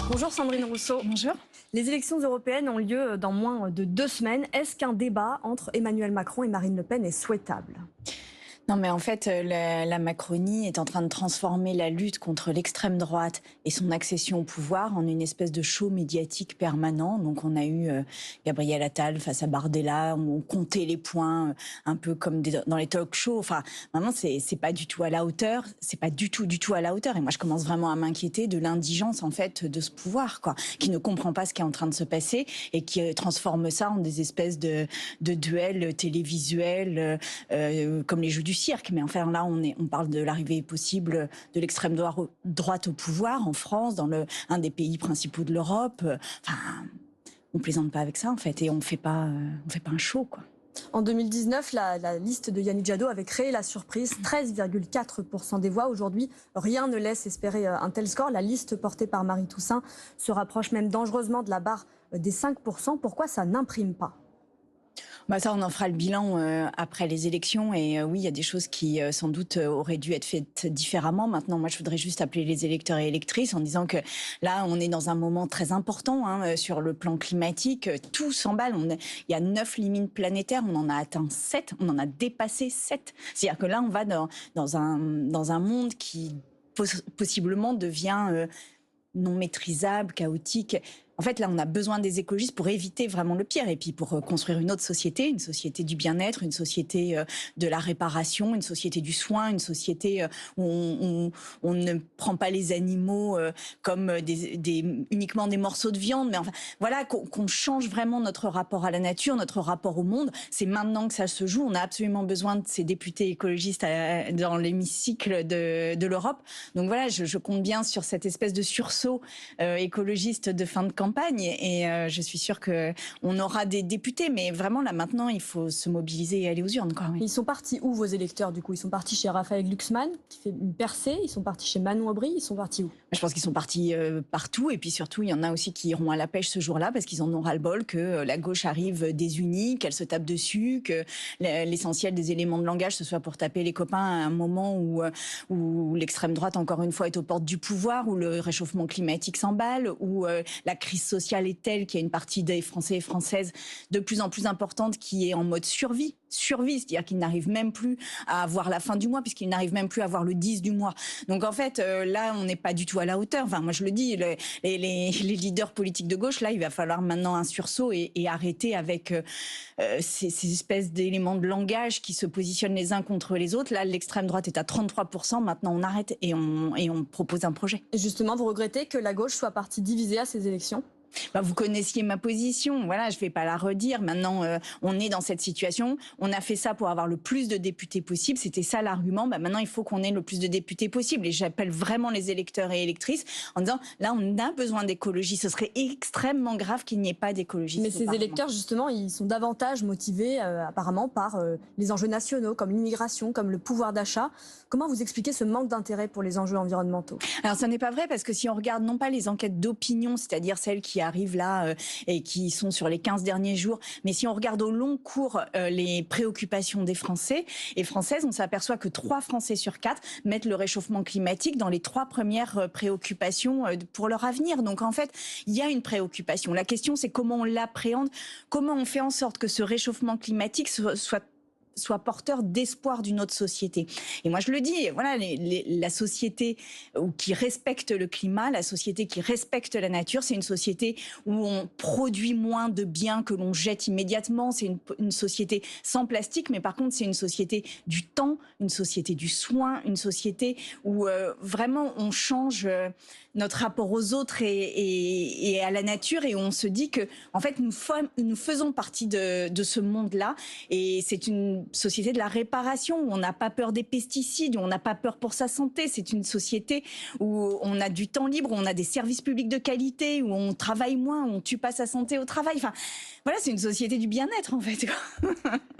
Bonjour Sandrine Rousseau. Bonjour. Les élections européennes ont lieu dans moins de 2 semaines. Est-ce qu'un débat entre Emmanuel Macron et Marine Le Pen est souhaitable ? Non, mais en fait, la Macronie est en train de transformer la lutte contre l'extrême droite et son accession au pouvoir en une espèce de show médiatique permanent. Donc, on a eu Gabriel Attal face à Bardella, où on comptait les points, un peu comme dans les talk-shows. Enfin, vraiment, c'est pas du tout à la hauteur. C'est pas du tout à la hauteur. Et moi, je commence vraiment à m'inquiéter de l'indigence, en fait, de ce pouvoir, quoi, qui ne comprend pas ce qui est en train de se passer et qui transforme ça en des espèces de duels télévisuels, comme les jeux du cirque. Mais enfin là, on parle de l'arrivée possible de l'extrême droite au pouvoir en France, dans un des pays principaux de l'Europe. Enfin, on plaisante pas avec ça en fait, et on fait pas un show, quoi. En 2019, la liste de Yannick Jadot avait créé la surprise, 13,4% des voix. Aujourd'hui, rien ne laisse espérer un tel score. La liste portée par Marie Toussaint se rapproche même dangereusement de la barre des 5%. Pourquoi ça n'imprime pas ? Bah ça, on en fera le bilan après les élections. Et oui, il y a des choses qui, sans doute, auraient dû être faites différemment. Maintenant, moi, je voudrais juste appeler les électeurs et électrices en disant que là, on est dans un moment très important sur le plan climatique. Tout s'emballe. Il y a 9 limites planétaires. On en a atteint 7. On en a dépassé 7. C'est-à-dire que là, on va dans un monde qui possiblement devient non maîtrisable, chaotique. En fait, là, on a besoin des écologistes pour éviter vraiment le pire et puis pour construire une autre société, une société du bien-être, une société de la réparation, une société du soin, une société où on ne prend pas les animaux comme uniquement des morceaux de viande. Mais enfin, voilà, qu'on change vraiment notre rapport à la nature, notre rapport au monde. C'est maintenant que ça se joue. On a absolument besoin de ces députés écologistes dans l'hémicycle de l'Europe. Donc voilà, je compte bien sur cette espèce de sursaut écologiste de fin de campagne. Et je suis sûre qu'on aura des députés, mais vraiment là maintenant il faut se mobiliser et aller aux urnes, quoi. Oui. Ils sont partis où, vos électeurs, du coup ? Ils sont partis chez Raphaël Glucksmann, qui fait une percée. Ils sont partis chez Manon Aubry. Ils sont partis où ? Je pense qu'ils sont partis partout, et puis surtout il y en a aussi qui iront à la pêche ce jour-là parce qu'ils en ont ras-le-bol que la gauche arrive désunie, qu'elle se tape dessus, que l'essentiel des éléments de langage ce soit pour taper les copains à un moment où l'extrême droite encore une fois est aux portes du pouvoir, où le réchauffement climatique s'emballe, où la crise sociale est telle qu'il y a une partie des Français et Françaises de plus en plus importante qui est en mode survie, c'est-à-dire qu'ils n'arrivent même plus à voir la fin du mois, puisqu'ils n'arrivent même plus à voir le 10 du mois. Donc en fait, là, on n'est pas du tout à la hauteur. Enfin, moi je le dis, les leaders politiques de gauche, là, il va falloir maintenant un sursaut et arrêter avec ces espèces d'éléments de langage qui se positionnent les uns contre les autres. Là, l'extrême droite est à 33%, maintenant on arrête et on propose un projet. Et justement, vous regrettez que la gauche soit partie divisée à ces élections ? Vous connaissiez ma position, voilà, je ne vais pas la redire. Maintenant, on est dans cette situation. On a fait ça pour avoir le plus de députés possible. C'était ça l'argument. Maintenant, il faut qu'on ait le plus de députés possible. Et j'appelle vraiment les électeurs et électrices en disant, là, on a besoin d'écologie. Ce serait extrêmement grave qu'il n'y ait pas d'écologie. Mais ces électeurs, justement, ils sont davantage motivés, apparemment, par les enjeux nationaux, comme l'immigration, comme le pouvoir d'achat. Comment vous expliquez ce manque d'intérêt pour les enjeux environnementaux ? Alors, ça n'est pas vrai, parce que si on regarde non pas les enquêtes d'opinion, c'est-à-dire celles qui arrivent là et qui sont sur les 15 derniers jours, mais si on regarde au long cours les préoccupations des Français et Françaises, on s'aperçoit que 3 Français sur 4 mettent le réchauffement climatique dans les 3 premières préoccupations pour leur avenir. Donc en fait, il y a une préoccupation. La question, c'est comment on l'appréhende, comment on fait en sorte que ce réchauffement climatique soit porteur d'espoir d'une autre société. Et moi je le dis, voilà, la société qui respecte le climat, la société qui respecte la nature, c'est une société où on produit moins de biens que l'on jette immédiatement, c'est une société sans plastique, mais par contre c'est une société du temps, une société du soin, une société où vraiment on change notre rapport aux autres et à la nature, et on se dit que en fait nous faisons partie de ce monde-là, et c'est une société de la réparation où on n'a pas peur des pesticides, où on n'a pas peur pour sa santé. C'est une société où on a du temps libre, où on a des services publics de qualité, où on travaille moins, où on tue pas sa santé au travail. Enfin, voilà, c'est une société du bien-être en fait.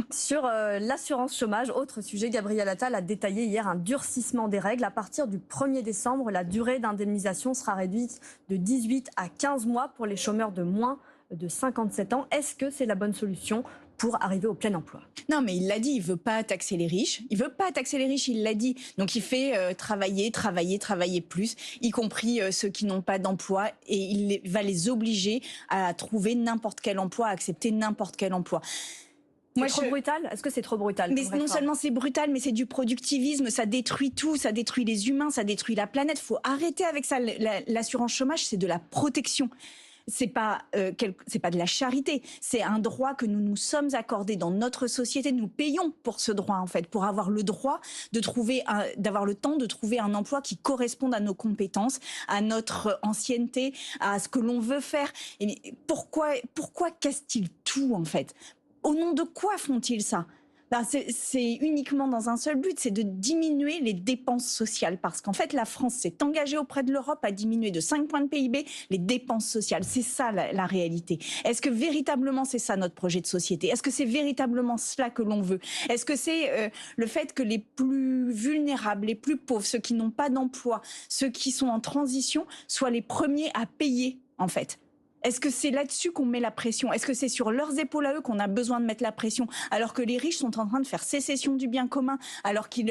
Sur l'assurance chômage, autre sujet, Gabriel Attal a détaillé hier un durcissement des règles. À partir du 1er décembre, la durée d'indemnisation sera réduite de 18 à 15 mois pour les chômeurs de moins de 57 ans. Est-ce que c'est la bonne solution pour arriver au plein emploi. Non, mais il l'a dit, il veut pas taxer les riches. Il veut pas taxer les riches, il l'a dit. Donc il fait travailler plus, y compris ceux qui n'ont pas d'emploi, et il va les obliger à trouver n'importe quel emploi, à accepter n'importe quel emploi. C'est trop brutal ? Est-ce que c'est trop brutal ? Mais non seulement c'est brutal, mais c'est du productivisme, ça détruit tout, ça détruit les humains, ça détruit la planète. Faut arrêter avec ça. L'assurance chômage, c'est de la protection. C'est pas de la charité, c'est un droit que nous nous sommes accordés dans notre société. Nous payons pour ce droit, en fait, pour avoir le droit d'avoir le temps de trouver un emploi qui corresponde à nos compétences, à notre ancienneté, à ce que l'on veut faire. Et pourquoi cassent-ils tout, en fait ? Au nom de quoi font-ils ça ? C'est uniquement dans un seul but, c'est de diminuer les dépenses sociales. Parce qu'en fait, la France s'est engagée auprès de l'Europe à diminuer de 5 points de PIB les dépenses sociales. C'est ça la réalité. Est-ce que véritablement c'est ça notre projet de société ? Est-ce que c'est véritablement cela que l'on veut ? Est-ce que c'est le fait que les plus vulnérables, les plus pauvres, ceux qui n'ont pas d'emploi, ceux qui sont en transition, soient les premiers à payer, en fait ? Est-ce que c'est là-dessus qu'on met la pression ? Est-ce que c'est sur leurs épaules à eux qu'on a besoin de mettre la pression, alors que les riches sont en train de faire sécession du bien commun, alors que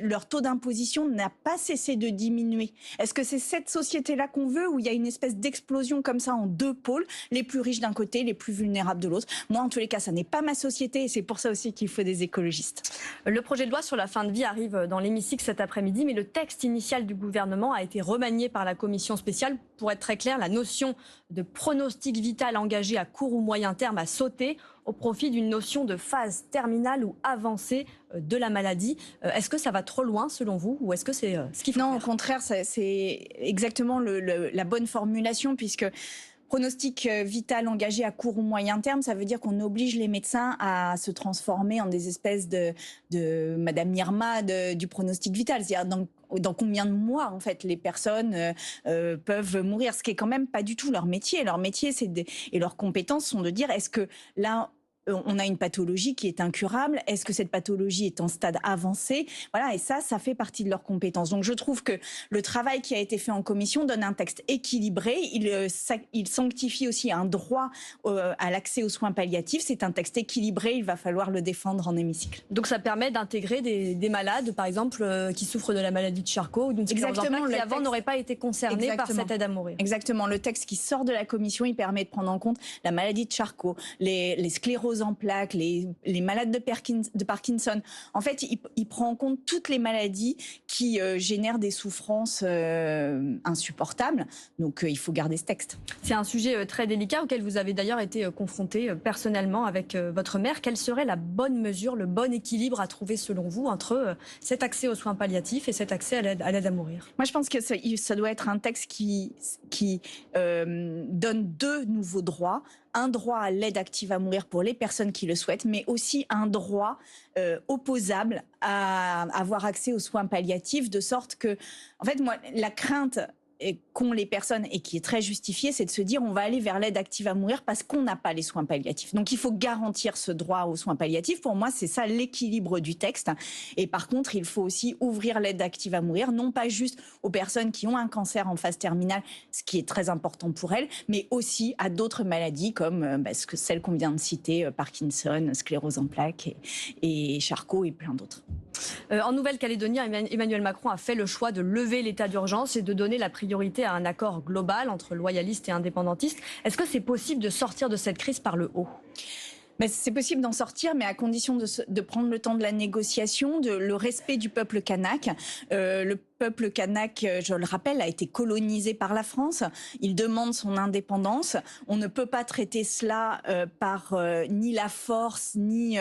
leur taux d'imposition n'a pas cessé de diminuer ? Est-ce que c'est cette société-là qu'on veut, où il y a une espèce d'explosion comme ça en deux pôles, les plus riches d'un côté, les plus vulnérables de l'autre ? Moi, en tous les cas, ça n'est pas ma société, et c'est pour ça aussi qu'il faut des écologistes. Le projet de loi sur la fin de vie arrive dans l'hémicycle cet après-midi, mais le texte initial du gouvernement a été remanié par la commission spéciale. Pour être très clair, la notion de pronostic vital engagé à court ou moyen terme a sauté au profit d'une notion de phase terminale ou avancée de la maladie. Est-ce que ça va trop loin selon vous, ou est-ce que c'est ce qu'il faut Non, faire ? au contraire, c'est exactement la bonne formulation, puisque pronostic vital engagé à court ou moyen terme, ça veut dire qu'on oblige les médecins à se transformer en des espèces de Madame Irma du pronostic vital. C'est-à-dire dans combien de mois, en fait, les personnes peuvent mourir, ce qui est quand même pas du tout leur métier. Leur métier, et leurs compétences sont de dire, est-ce que là, on a une pathologie qui est incurable. Est-ce que cette pathologie est en stade avancé ? Voilà, et ça fait partie de leurs compétences. Donc je trouve que le travail qui a été fait en commission donne un texte équilibré. Il sanctifie aussi un droit à l'accès aux soins palliatifs. C'est un texte équilibré, il va falloir le défendre en hémicycle. Donc ça permet d'intégrer des malades, par exemple, qui souffrent de la maladie de Charcot ou d'une sclérose en plaques, qui avant n'auraient pas été concernés par cette aide à mourir. Exactement, le texte qui sort de la commission, il permet de prendre en compte la maladie de Charcot, les scléroses en plaques, les malades de Parkinson. En fait, il prend en compte toutes les maladies qui génèrent des souffrances insupportables. Donc, il faut garder ce texte. C'est un sujet très délicat auquel vous avez d'ailleurs été confronté personnellement avec votre mère. Quelle serait la bonne mesure, le bon équilibre à trouver selon vous entre cet accès aux soins palliatifs et cet accès à l'aide à mourir ? Moi, je pense que ça doit être un texte qui donne deux nouveaux droits. Un droit à l'aide active à mourir pour les personnes qui le souhaitent, mais aussi un droit opposable à avoir accès aux soins palliatifs, de sorte que, en fait, moi, la crainte qu'ont les personnes, et qui est très justifiée, c'est de se dire on va aller vers l'aide active à mourir parce qu'on n'a pas les soins palliatifs. Donc il faut garantir ce droit aux soins palliatifs. Pour moi, c'est ça l'équilibre du texte. Et par contre, il faut aussi ouvrir l'aide active à mourir, non pas juste aux personnes qui ont un cancer en phase terminale, ce qui est très important pour elles, mais aussi à d'autres maladies comme celles qu'on vient de citer, Parkinson, sclérose en plaques et Charcot et plein d'autres. En Nouvelle-Calédonie, Emmanuel Macron a fait le choix de lever l'état d'urgence et de donner la priorité à un accord global entre loyalistes et indépendantistes. Est-ce que c'est possible de sortir de cette crise par le haut ? C'est possible d'en sortir, mais à condition de prendre le temps de la négociation, le respect du peuple kanak. Le peuple kanak, je le rappelle, a été colonisé par la France. Il demande son indépendance. On ne peut pas traiter cela par ni la force, ni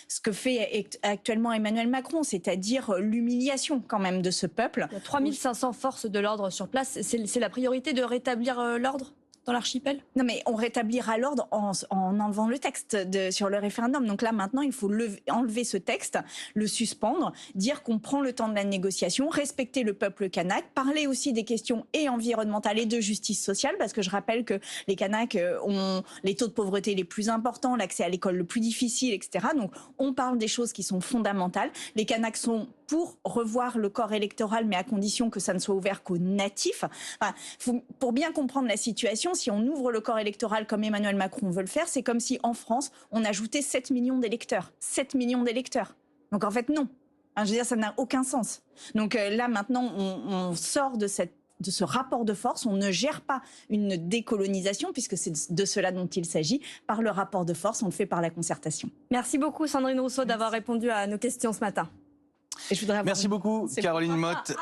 ce que fait actuellement Emmanuel Macron, c'est-à-dire l'humiliation quand même de ce peuple. Il y a 3500 forces de l'ordre sur place. C'est la priorité de rétablir l'ordre dans l'archipel ? Non, mais on rétablira l'ordre en enlevant le texte sur le référendum. Donc là, maintenant, il faut enlever ce texte, le suspendre, dire qu'on prend le temps de la négociation, respecter le peuple kanak, parler aussi des questions environnementales et de justice sociale, parce que je rappelle que les Kanaks ont les taux de pauvreté les plus importants, l'accès à l'école le plus difficile, etc. Donc on parle des choses qui sont fondamentales. Les Kanaks sont pour revoir le corps électoral, mais à condition que ça ne soit ouvert qu'aux natifs. Enfin, pour bien comprendre la situation, si on ouvre le corps électoral comme Emmanuel Macron veut le faire, c'est comme si en France, on ajoutait 7 millions d'électeurs. 7 millions d'électeurs. Donc en fait, non. Je veux dire, ça n'a aucun sens. Donc là, maintenant, on sort de ce rapport de force. On ne gère pas une décolonisation, puisque c'est de cela dont il s'agit, par le rapport de force. On le fait par la concertation. Merci beaucoup, Sandrine Rousseau, d'avoir répondu à nos questions ce matin. Merci beaucoup, Caroline Motte.